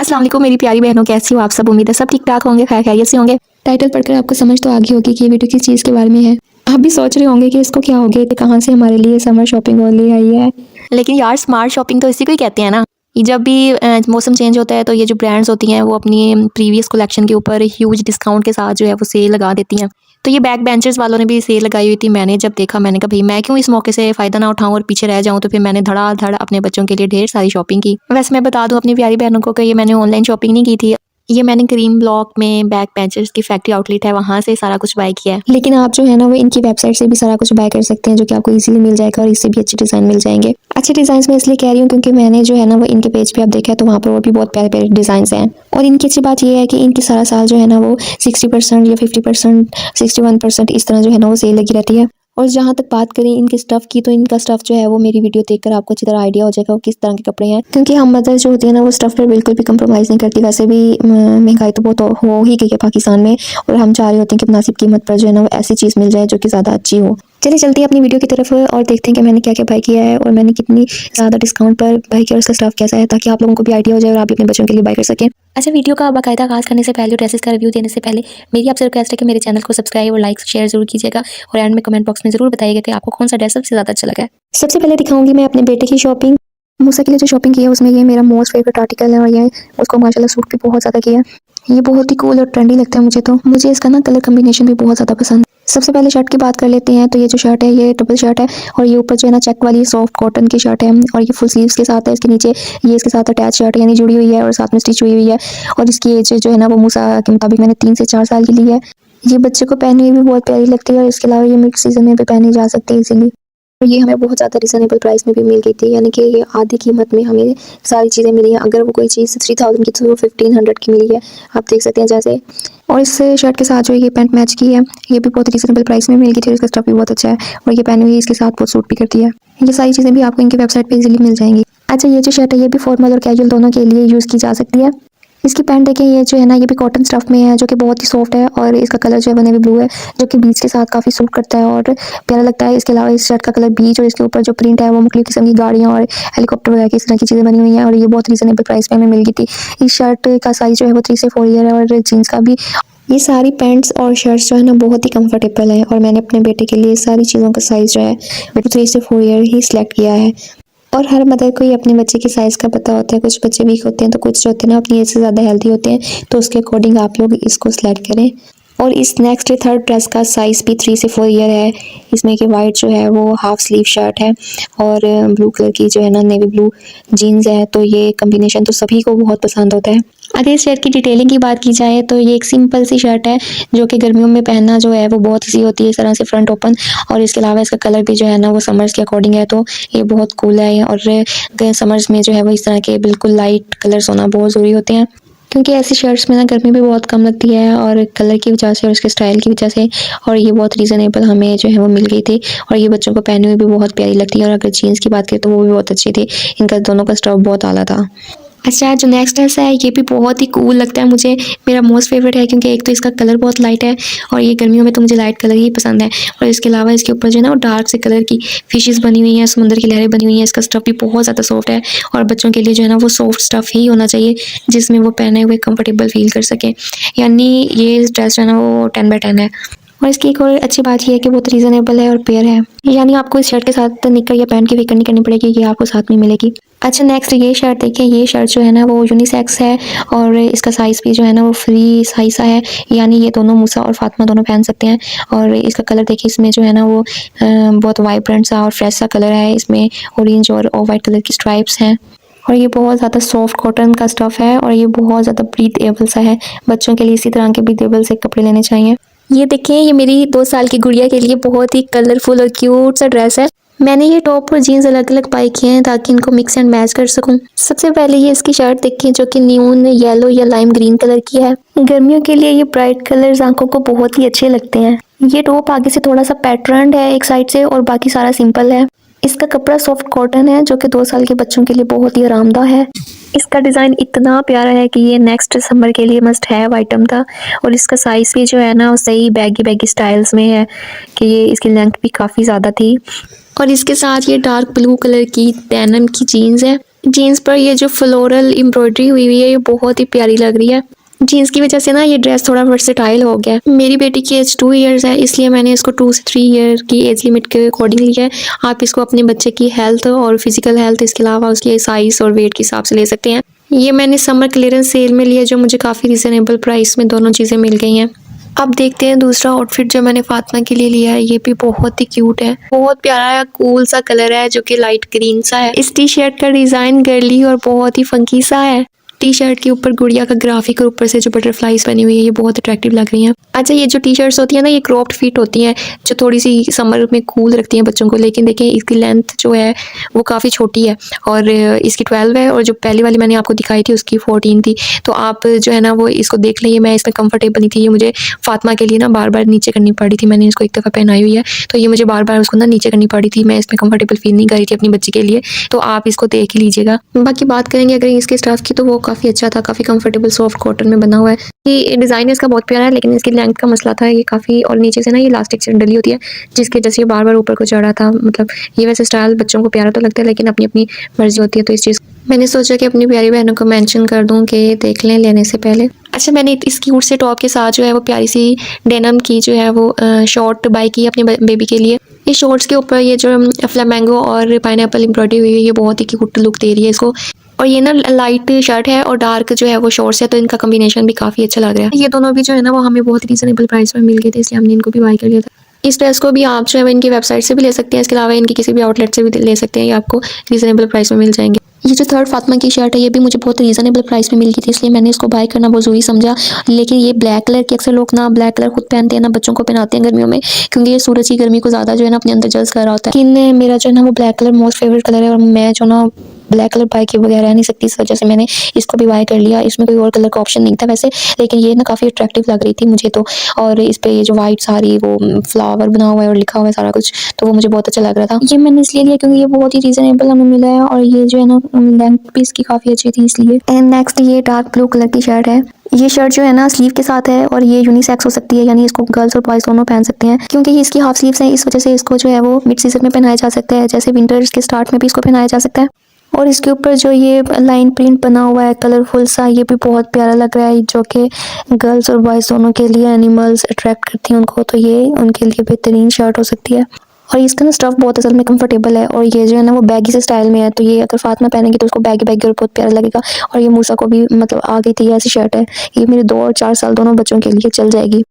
अस्सलाम वालेकुम मेरी प्यारी बहनों, कैसी हो आप सब। उम्मीद है सब ठीक ठाक होंगे, खैर खैरियत से होंगे। टाइटल पढ़कर आपको समझ तो आ गई होगी कि ये वीडियो किस चीज़ के बारे में है। आप भी सोच रहे होंगे कि इसको क्या हो गया, कहाँ से हमारे लिए समर शॉपिंग वाली आई है। लेकिन यार स्मार्ट शॉपिंग तो इसी को ही कहते हैं ना। जब भी मौसम चेंज होता है तो ये जो ब्रांड्स होती हैं वो अपनी प्रीवियस कलेक्शन के ऊपर ह्यूज डिस्काउंट के साथ जो है वो सेल लगा देती हैं। तो ये बैक बेंचर्स वालों ने भी सेल लगाई हुई थी। मैंने जब देखा मैंने कहा भाई मैं क्यों इस मौके से फ़ायदा ना उठाऊं और पीछे रह जाऊं। तो फिर मैंने धड़ाधड़ अपने बच्चों के लिए ढेर सारी शॉपिंग की। वैसे मैं बता दूं अपनी प्यारी बहनों को कि ये मैंने ऑनलाइन शॉपिंग नहीं की थी। ये मैंने ग्रीन ब्लॉक में बैक बेंचर्स की फैक्ट्री आउटलेट है, वहाँ से सारा कुछ बाय किया है। लेकिन आप जो है ना वो इनकी वेबसाइट से भी सारा कुछ बाय कर सकते हैं, जो कि आपको इजीली मिल जाएगा और इससे भी अच्छे डिज़ाइन मिल जाएंगे। अच्छे डिज़ाइन में इसलिए कह रही हूँ क्योंकि मैंने जो है ना वो इनके पेज पे आप देखा है तो वहाँ पर और भी बहुत प्यारे प्यारे डिज़ाइन हैं। और इनकी अच्छी बात ये है कि इनकी सारा साल जो है ना वो 60% या 50%, 61% इस तरह जो है ना वो सेल लगी रहती है। और जहाँ तक बात करें इनके स्टफ़ की, तो इनका स्टफ़ जो है वो मेरी वीडियो देखकर आपको अच्छी तरह आइडिया हो जाएगा वो किस तरह के कपड़े हैं। क्योंकि हम मदर जो होती है ना वो स्टफ़ पर बिल्कुल भी कंप्रोमाइज़ नहीं करती। वैसे भी महंगाई तो बहुत हो ही गई है पाकिस्तान में, और हम चाह रहे होते हैं कि मुनासिब कीमत पर जो है ना वो ऐसी चीज़ मिल जाए जो कि ज़्यादा अच्छी हो। चलिए चलते हैं अपनी वीडियो की तरफ और देखते हैं कि मैंने क्या क्या बाय किया है और मैंने कितनी ज़्यादा डिस्काउंट पर बाय किया और उसका स्टफ़ कैसा है, ताकि आप लोगों को भी आइडिया हो जाए और आप भी अपने बच्चों के लिए बाय कर सकें। अच्छा, वीडियो का बाकायदा आगाज़ करने से पहले और ड्रेसेस का रिव्यू देने से पहले मेरी आपसे रिक्वेस्ट है कि मेरे चैनल को सब्सक्राइब और लाइक शेयर जरूर कीजिएगा और एंड में कमेंट बॉक्स में ज़रूर बताइएगा कि आपको कौन सा ड्रेस सबसे ज़्यादा अच्छा लगा है। सबसे पहले दिखाऊंगी मैं अपने बेटे की शॉपिंग। मूसा के लिए जो शॉपिंग की है उसमें ये मेरा मोस्ट फेवरेट आर्टिकल है और ये उसको माशाल्लाह सूट भी बहुत ज़्यादा किया है। ये बहुत ही कूल और ट्रेंडी लगता है मुझे, तो मुझे इसका ना कलर कम्बिनेशन भी बहुत ज़्यादा पसंद है। सबसे पहले शर्ट की बात कर लेते हैं। तो ये जो शर्ट है ये डबल शर्ट है और ये ऊपर जो है ना चेक वाली सॉफ्ट कॉटन की शर्ट है और ये फुल स्लीव्स के साथ है। इसके नीचे ये इसके साथ अटैच शर्ट यानी जुड़ी हुई है और साथ में स्टिच हुई हुई है। और इसकी एज जो है ना वो मूसा के मुताबिक मैंने 3 से 4 साल की ली है। ये बच्चे को पहनने में भी बहुत प्यारी लगती है और इसके अलावा ये मिड सीजन में भी पहनी जा सकती है इजीली। और ये हमें बहुत ज़्यादा रिजनेबल प्राइस में भी मिल गई थी, यानी कि ये आधी कीमत में हमें सारी चीज़ें मिली हैं। अगर वो कोई चीज़ 3000 की तो 1500 की मिली है, आप देख सकते हैं जैसे। और इस शर्ट के साथ जो ये पैंट मैच की है ये भी बहुत रिजनेबल प्राइस में मिल गई थी। इसका स्टफ भी बहुत अच्छा है और ये पहनी हुई इसके साथ बहुत सूट भी करती है। ये सारी चीज़ें भी आपको इनकी वेबसाइट पर इजीली मिल जाएंगी। अच्छा, ये जो शर्ट है ये भी फॉर्मल और कैजुअल दोनों के लिए यूज़ की जा सकती है। इसकी पैंट देखिए, ये जो है ना ये भी कॉटन स्टफ में है जो कि बहुत ही सॉफ्ट है और इसका कलर जो है नेवी ब्लू है, जो कि बीच के साथ काफ़ी सूट करता है और प्यारा लगता है। इसके अलावा इस शर्ट का कलर बीच और इसके ऊपर जो प्रिंट है वो मुख्तलिफ किस्म की गाड़ियाँ और हेलीकॉप्टर वगैरह की इस तरह की चीज़ें बनी हुई हैं और ये बहुत रीजनेबल प्राइस में हमें मिल गई थी। इस शर्ट का साइज़ जो है वो 3 से 4 ईयर है और जीन्स का भी। ये सारी पैंट्स और शर्ट्स जो है ना बहुत ही कंफर्टेबल है और मैंने अपने बेटे के लिए सारी चीज़ों का साइज़ जो है वो 3 से 4 ईयर ही सिलेक्ट किया है। और हर मदर को ही अपने बच्चे के साइज़ का पता होता है। कुछ बच्चे वीक होते हैं तो कुछ जो होते हैं ना अपनी एज से ज़्यादा हेल्दी होते हैं, तो उसके अकॉर्डिंग आप लोग इसको सिलेक्ट करें। और इस नेक्स्ट थर्ड ड्रेस का साइज़ भी 3 से 4 ईयर है। इसमें कि वाइट जो है वो हाफ स्लीव शर्ट है और ब्लू कलर की जो है ना नेवी ब्लू जीन्स है, तो ये कम्बिनेशन तो सभी को बहुत पसंद होता है। अगर इस शर्ट की डिटेलिंग की बात की जाए तो ये एक सिंपल सी शर्ट है जो कि गर्मियों में पहनना जो है वो बहुत ईजी होती है, इस तरह से फ्रंट ओपन। और इसके अलावा इसका कलर भी जो है ना वो समर्स के अकॉर्डिंग है, तो ये बहुत कूल है। और समर्स में जो है वो इस तरह के बिल्कुल लाइट कलर्स होना बहुत ज़रूरी होते हैं, क्योंकि ऐसी शर्ट्स में ना गर्मी भी बहुत कम लगती है और कलर की वजह से और इसके स्टाइल की वजह से। और ये बहुत रीज़नेबल हमें जो है वो मिल गई थी और ये बच्चों को पहनी हुई भी बहुत प्यारी लगती है। और अगर जीन्स की बात करें तो वो भी बहुत अच्छी थी। इनका दोनों का स्टफ बहुत आला था। अच्छा, जो नेक्स्ट ड्रेस है ये भी बहुत ही कूल लगता है मुझे, मेरा मोस्ट फेवरेट है क्योंकि एक तो इसका कलर बहुत लाइट है और ये गर्मियों में तो मुझे लाइट कलर ही पसंद है। और इसके अलावा इसके ऊपर जो है ना वो डार्क से कलर की फिशेस बनी हुई हैं, समुद्र की लहरें बनी हुई हैं। इसका स्टफ भी बहुत ज़्यादा सॉफ्ट है और बच्चों के लिए जो है ना वो सॉफ्ट स्टफ ही होना चाहिए जिसमें वो पहने हुए कंफर्टेबल फील कर सकें। यानी ये ड्रेस जो है ना वो 10 बाय 10 है। और इसकी एक और अच्छी बात ये है कि बहुत रीज़नेबल है और पेयर है, यानी आपको इस शर्ट के साथ निकर या पैंट की फिक्र नहीं करनी पड़ेगी, ये आपको साथ में मिलेगी। अच्छा, नेक्स्ट ये शर्ट देखिए, ये शर्ट जो है ना वो यूनिसेक्स है और इसका साइज़ भी जो है ना वो फ्री साइज़ है, यानी ये दोनों मूसा और फातिमा दोनों पहन सकते हैं। और इसका कलर देखिए, इसमें जो है ना वो बहुत वाइब्रेंट सा और फ्रेश सा कलर है। इसमें ऑरेंज और वाइट कलर की स्ट्राइप्स हैं और ये बहुत ज़्यादा सॉफ्ट कॉटन का स्टफ़ है और ये बहुत ज़्यादा ब्रीथेबल सा है। बच्चों के लिए इसी तरह के ब्रीथेबल से कपड़े लेने चाहिए। ये देखिए, ये मेरी 2 साल की गुड़िया के लिए बहुत ही कलरफुल और क्यूट सा ड्रेस है। मैंने ये टॉप और जीन्स अलग अलग बाय किए हैं ताकि इनको मिक्स एंड मैच कर सकूं। सबसे पहले ये इसकी शर्ट देखिए जो कि न्यून येलो या लाइम ग्रीन कलर की है। गर्मियों के लिए ये ब्राइट कलर्स आंखों को बहुत ही अच्छे लगते हैं। ये टॉप आगे से थोड़ा सा पैटर्न्ड है एक साइड से और बाकी सारा सिंपल है। इसका कपड़ा सॉफ्ट कॉटन है जो कि 2 साल के बच्चों के लिए बहुत ही आरामदायक है। इसका डिज़ाइन इतना प्यारा है कि ये नेक्स्ट समर के लिए मस्ट हैव आइटम था। और इसका साइज़ भी जो है ना वो सही बैगी बैगी स्टाइल्स में है कि ये इसकी लेंथ भी काफ़ी ज़्यादा थी। और इसके साथ ये डार्क ब्लू कलर की डेनिम की जीन्स है। जीन्स पर ये जो फ्लोरल एम्ब्रॉयडरी हुई हुई है ये बहुत ही प्यारी लग रही है। जीन्स की वजह से ना ये ड्रेस थोड़ा वर्सेटाइल हो गया है। मेरी बेटी की एज 2 इयर्स है, इसलिए मैंने इसको 2 से 3 ईयर की एज लिमिट के अकॉर्डिंग लिया है। आप इसको अपने बच्चे की हेल्थ और फिजिकल हेल्थ, इसके अलावा उसके साइज़ और वेट के हिसाब से ले सकते हैं। ये मैंने समर क्लियरेंस सेल में लिया, जो मुझे काफ़ी रिजनेबल प्राइस में दोनों चीज़ें मिल गई हैं। अब देखते हैं दूसरा आउटफिट जो मैंने फातिमा के लिए लिया है। ये भी बहुत ही क्यूट है, बहुत प्यारा है, कूल सा कलर है जो कि लाइट ग्रीन सा है। इस टी शर्ट का डिज़ाइन गर्ली और बहुत ही फंकी सा है। टी शर्ट के ऊपर गुड़िया का ग्राफिक और ऊपर से जो बटरफ्लाईज बनी हुई है ये बहुत अट्रैक्टिव लग रही हैं। अच्छा, ये जो टी शर्ट्स होती है ना ये क्रॉप्ड फिट होती हैं, जो थोड़ी सी समर में कूल रखती हैं बच्चों को, लेकिन देखिए इसकी लेंथ जो है वो काफ़ी छोटी है और इसकी 12 है और जो पहली वाली मैंने आपको दिखाई थी उसकी 14 थी। तो आप जो है ना वो इसको देख लीजिए। मैं इसमें कंफर्टेबल नहीं थी, ये मुझे फातिमा के लिए ना बार बार नीचे करनी पड़ी थी। मैंने इसको एक दफ़ा पहनाई हुई है तो ये मुझे बार बार उसको ना नीचे करनी पड़ी थी, मैं इसमें कंफर्टेबल फील नहीं कर रही थी अपनी बच्ची के लिए। तो आप इसको देख ही लीजिएगा। बाकी बात करेंगे अगर इसके स्टफ़ की, तो वो काफ़ी अच्छा था, काफ़ी कंफर्टेबल सॉफ्ट कॉटन में बना हुआ है। ये डिज़ाइन इसका बहुत प्यारा है, लेकिन इसकी लेंथ का मसला था ये काफ़ी, और नीचे से ना ये इलास्टिक से डली होती है जिसकी वजह से ये बार बार ऊपर को चढ़ा था। मतलब ये वैसे स्टाइल बच्चों को प्यारा तो लगता है, लेकिन अपनी अपनी मर्जी होती है। तो इस चीज़ मैंने सोचा कि अपनी प्यारी बहनों को मेंशन कर दूं कि देख लें लेने से पहले। अच्छा, मैंने इस क्यूट से टॉप के साथ जो है वो प्यारी सी डेनिम की जो है वो शॉर्ट बाई की अपने बेबी के लिए। इस शॉर्ट्स के ऊपर ये जो फ्लामेंगो और पाइनएप्पल एम्ब्रॉयडरी हुई है ये बहुत ही क्यूट लुक दे रही है इसको। और ये ना लाइट शर्ट है और डार्क जो है वो शॉर्ट्स है, तो इनका कॉम्बिनेशन भी काफ़ी अच्छा लग रहा है। ये दोनों भी जो है ना वो हमें बहुत रीजनेबल प्राइस में मिल गए थे, इसलिए हमने इनको भी बाय कर लिया था। इस ड्रेस को भी आप जो है इनकी वेबसाइट से भी ले सकते हैं, इसके अलावा इनकी किसी भी आउटलेट से भी ले सकते हैं, ये आपको रीजनेबल प्राइस में मिल जाएंगे। ये जो थर्ड फातिमा की शर्ट है ये भी मुझे बहुत रीजनेबल प्राइस में मिल गई थी, इसलिए मैंने इसको बाय करना बहुत ज़रूरी समझा। लेकिन ये ब्लैक कलर के अक्सर लोग ना ब्लैक कलर खुद पहनते हैं ना बच्चों को पहनाते हैं गर्मियों में, क्योंकि ये सूरज की गर्मी को ज़्यादा जो है ना अपने अंदर जल्द कर रहा होता है। लेकिन मेरा जो है ना वो black colour most favourite colour है और मैं जो ना ब्लैक कलर बाय किए बगैर रह नहीं सकती, इस वजह से मैंने इसको भी बाय कर लिया। इसमें कोई और कलर का ऑप्शन नहीं था वैसे, लेकिन ये ना काफ़ी अट्रैक्टिव लग रही थी मुझे तो। और इस पे ये जो वाइट सारी वो फ्लावर बना हुआ है और लिखा हुआ है सारा कुछ, तो वो मुझे बहुत अच्छा लग रहा था। ये मैंने इसलिए लिया क्योंकि ये बहुत ही रीजनेबल हमें मिला है और ये जो है ना लेंथ भी इसकी काफ़ी अच्छी थी इसलिए। एंड नेक्स्ट ये डार्क ब्लू कलर की शर्ट है। ये शर्ट जो है ना स्लीव के साथ है और ये यूनिसेक्स हो सकती है, यानी इसको गर्ल्स और बॉयज़ दोनों पहन सकते हैं, क्योंकि ये इसकी हाफ स्लीव्स हैं, इस वजह से इसको जो है वो मिड सीजन में पहनाया जा सकता है, जैसे विंटर्स के स्टार्ट में भी इसको पहनाया जा सकता है। और इसके ऊपर जो ये लाइन प्रिंट बना हुआ है कलरफुल सा, ये भी बहुत प्यारा लग रहा है, जो कि गर्ल्स और बॉयज़ दोनों के लिए एनिमल्स अट्रैक्ट करती हैं उनको, तो ये उनके लिए बेहतरीन शर्ट हो सकती है। और इसका ना स्टफ़ बहुत असल में कंफर्टेबल है और ये जो है ना वो बैगी से स्टाइल में है, तो ये अगर फातिमा पहनेगी तो उसको बैगी बैगी और बहुत प्यारा लगेगा। और ये मूसा को भी मतलब आ गई थी ऐसी शर्ट है, ये मेरे 2 और 4 साल दोनों बच्चों के लिए चल जाएगी।